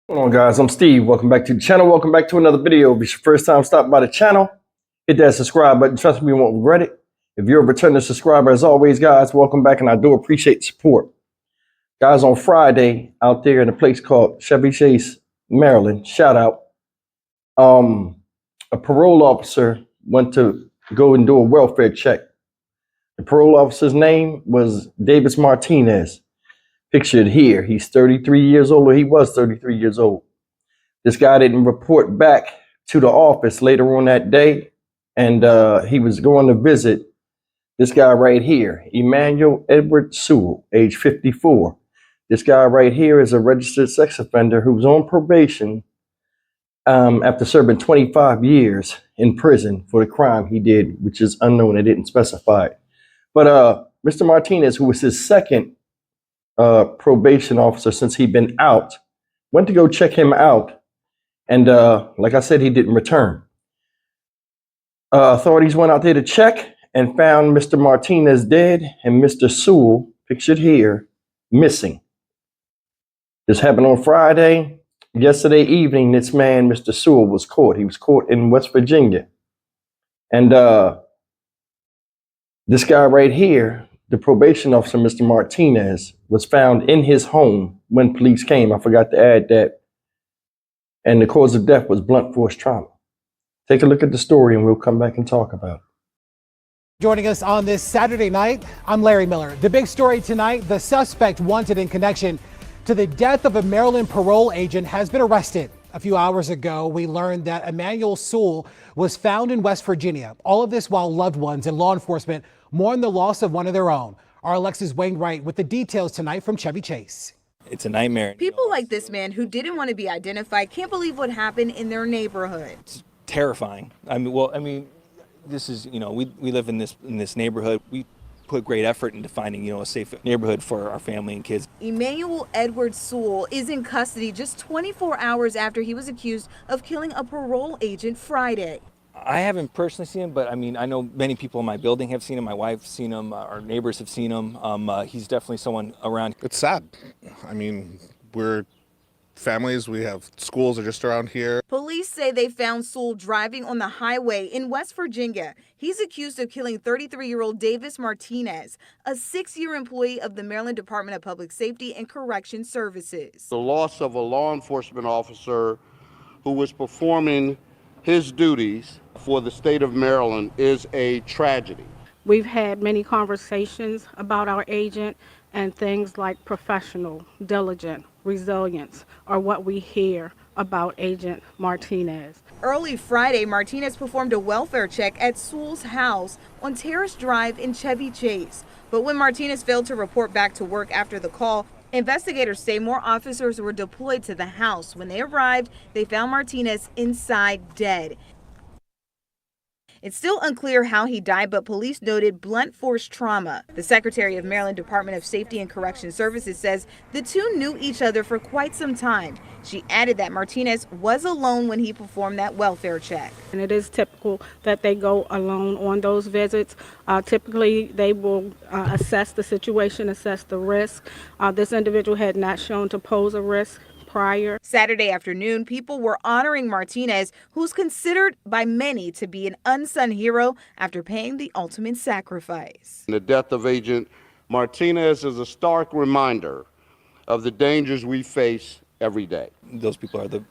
What's going on, guys? I'm Steve. Welcome back to the channel. Welcome back to another video. If it's your first time stopping by the channel, hit that subscribe button. Trust me, you won't regret it. If you're a returning subscriber, as always, guys, welcome back, and I do appreciate the support. Guys, on Friday, out there in a place called Chevy Chase, Maryland, shout out, a parole officer went to go and do a welfare check. The parole officer's name was Davis Martinez. Pictured here. He's 33 years old, or he was 33 years old. This guy didn't report back to the office later on that day, and he was going to visit this guy right here, Emmanuel Edward Sewell, age 54. This guy right here is a registered sex offender who's on probation after serving 25 years in prison for the crime he did, which is unknown. They didn't specify it. But Mr. Martinez, who was his second probation officer since he'd been out, went to go check him out. And like I said, he didn't return. Authorities went out there to check and found Mr. Martinez dead and Mr. Sewell, pictured here, missing. This happened on Friday. Yesterday evening, this man, Mr. Sewell, was caught. He was caught in West Virginia. And this guy right here, the probation officer, Mr. Martinez, was found in his home when police came. I forgot to add that. And the cause of death was blunt force trauma. Take a look at the story and we'll come back and talk about it. Joining us on this Saturday night, I'm Larry Miller. The big story tonight, the suspect wanted in connection to the death of a Maryland parole agent has been arrested. A few hours ago, we learned that Emmanuel Sewell was found in West Virginia. All of this while loved ones and law enforcement mourn the loss of one of their own. Our Alexis Wainwright with the details tonight from Chevy Chase. It's a nightmare. People like this man who didn't want to be identified can't believe what happened in their neighborhood. It's terrifying. I mean, this is, we live in this neighborhood. We put great effort into finding, a safe neighborhood for our family and kids. Emmanuel Edward Sewell is in custody just 24 hours after he was accused of killing a parole agent Friday. I haven't personally seen him, but I know many people in my building have seen him. My wife's seen him. Our neighbors have seen him. He's definitely someone around. It's sad. We're families. We have schools are just around here. Police say they found Sewell driving on the highway in West Virginia. He's accused of killing 33-year-old Davis Martinez, a 6-year employee of the Maryland Department of Public Safety and Correction Services. The loss of a law enforcement officer who was performing his duties for the state of Maryland is a tragedy. We've had many conversations about our agent, and things like professional, diligent, resilience are what we hear about Agent Martinez. Early Friday, Martinez performed a welfare check at Sewell's house on Terrace Drive in Chevy Chase. But when Martinez failed to report back to work after the call, investigators say more officers were deployed to the house. When they arrived, they found Martinez inside dead. It's still unclear how he died, but police noted blunt force trauma. The Secretary of Maryland Department of Safety and Correction Services says the two knew each other for quite some time. She added that Martinez was alone when he performed that welfare check. And it is typical that they go alone on those visits. Typically, they will assess the situation, assess the risk. This individual had not shown to pose a risk prior. Saturday afternoon, people were honoring Martinez, who's considered by many to be an unsung hero after paying the ultimate sacrifice. The death of Agent Martinez is a stark reminder of the dangers we face every day. Those people are the,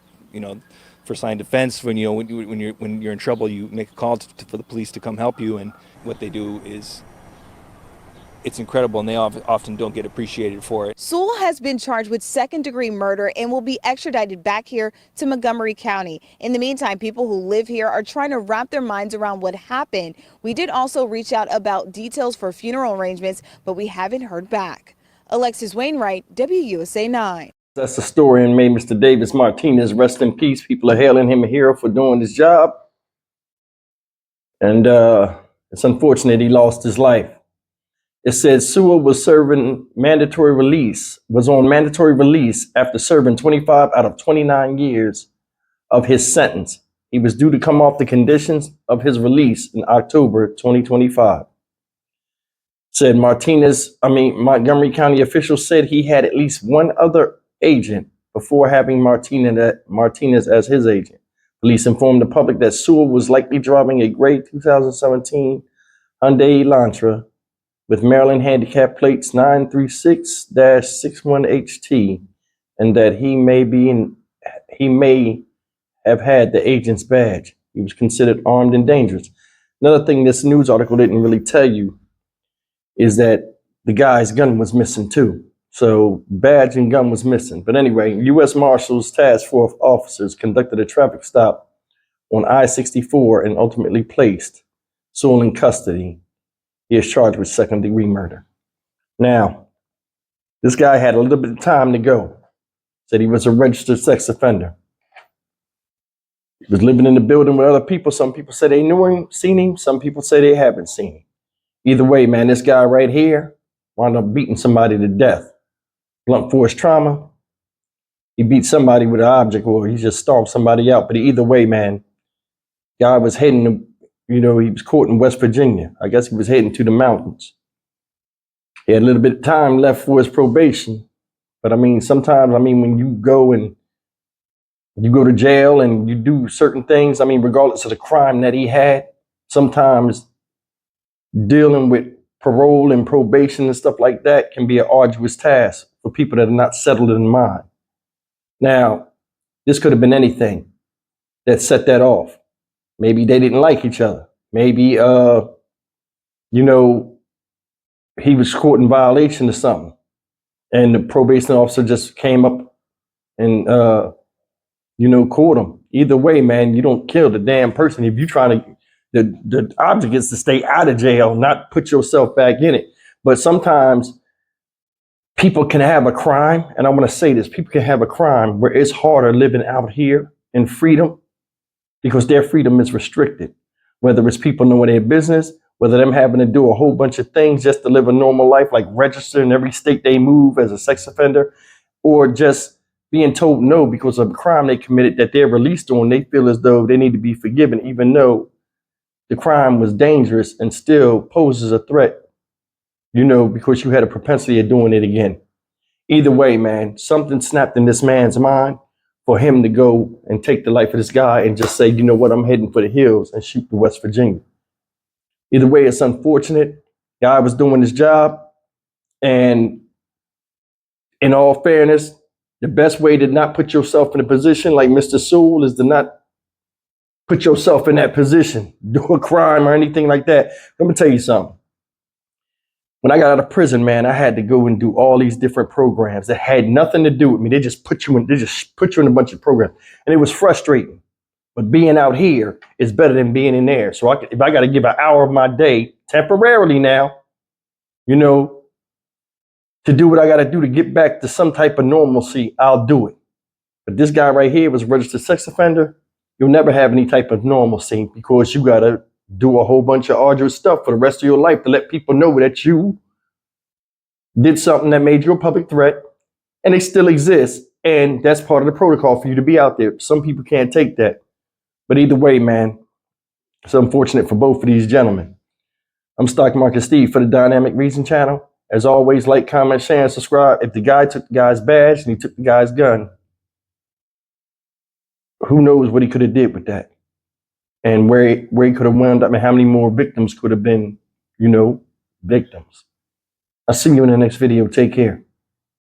first line defense. When you're in trouble, you make a call for the police to come help you, and what they do is it's incredible, and they often don't get appreciated for it. Sewell has been charged with second-degree murder and will be extradited back here to Montgomery County. In the meantime, people who live here are trying to wrap their minds around what happened. We did also reach out about details for funeral arrangements, but we haven't heard back. Alexis Wainwright, WUSA 9. That's the story, and may Mr. Davis Martinez rest in peace. People are hailing him a hero for doing his job. And it's unfortunate he lost his life. It says Sewell was on mandatory release after serving 25 out of 29 years of his sentence. He was due to come off the conditions of his release in October 2025. Said Montgomery County officials said he had at least one other agent before having Martinez as his agent. Police informed the public that Sewell was likely driving a gray 2017 Hyundai Elantra with Maryland handicap plates 936-61HT, and that he may have had the agent's badge. He was considered armed and dangerous. Another thing this news article didn't really tell you is that the guy's gun was missing too. So badge and gun was missing. But anyway, U.S. Marshals Task Force officers conducted a traffic stop on I-64 and ultimately placed Sewell in custody. He is charged with second-degree murder. Now, this guy had a little bit of time to go. Said he was a registered sex offender. He was living in the building with other people. Some people say they knew him, seen him. Some people say they haven't seen him. Either way, man, this guy right here wound up beating somebody to death. Blunt force trauma. He beat somebody with an object, or he just stomped somebody out. But either way, man, guy was heading to, he was caught in West Virginia. I guess he was heading to the mountains. He had a little bit of time left for his probation. But I mean, sometimes, when you go to jail and you do certain things, regardless of the crime that he had, sometimes dealing with parole and probation and stuff like that can be an arduous task for people that are not settled in mind. Now, this could have been anything that set that off. Maybe they didn't like each other. Maybe, he was caught in violation of something. And the probation officer just came up and, caught him. Either way, man, you don't kill the damn person. If you're trying to, the object is to stay out of jail, not put yourself back in it. But sometimes people can have a crime, and I want to say this, people can have a crime where it's harder living out here in freedom because their freedom is restricted. Whether it's people knowing their business, whether them having to do a whole bunch of things just to live a normal life, like register in every state they move as a sex offender, or just being told no because of a crime they committed that they're released on, they feel as though they need to be forgiven, even though the crime was dangerous and still poses a threat, because you had a propensity of doing it again. Either way, man, something snapped in this man's mind for him to go and take the life of this guy and just say, you know what, I'm heading for the hills and shoot to West Virginia. Either way, it's unfortunate. Guy was doing his job. And in all fairness, the best way to not put yourself in a position like Mr. Sewell is to not put yourself in that position, do a crime or anything like that. Let me tell you something. When I got out of prison, man, I had to go and do all these different programs that had nothing to do with me. They just put you in a bunch of programs. And it was frustrating. But being out here is better than being in there. So if I got to give an hour of my day temporarily now, to do what I got to do to get back to some type of normalcy, I'll do it. But this guy right here was a registered sex offender. You'll never have any type of normalcy because you got to do a whole bunch of arduous stuff for the rest of your life to let people know that you did something that made you a public threat, and it still exists. And that's part of the protocol for you to be out there. Some people can't take that. But either way, man, it's unfortunate for both of these gentlemen. I'm Stock Market Steve for the Dynamic Reason channel. As always, like, comment, share, and subscribe. If the guy took the guy's badge and he took the guy's gun, who knows what he could have did with that, and where he could have wound up, and how many more victims could have been, victims. I'll see you in the next video. Take care.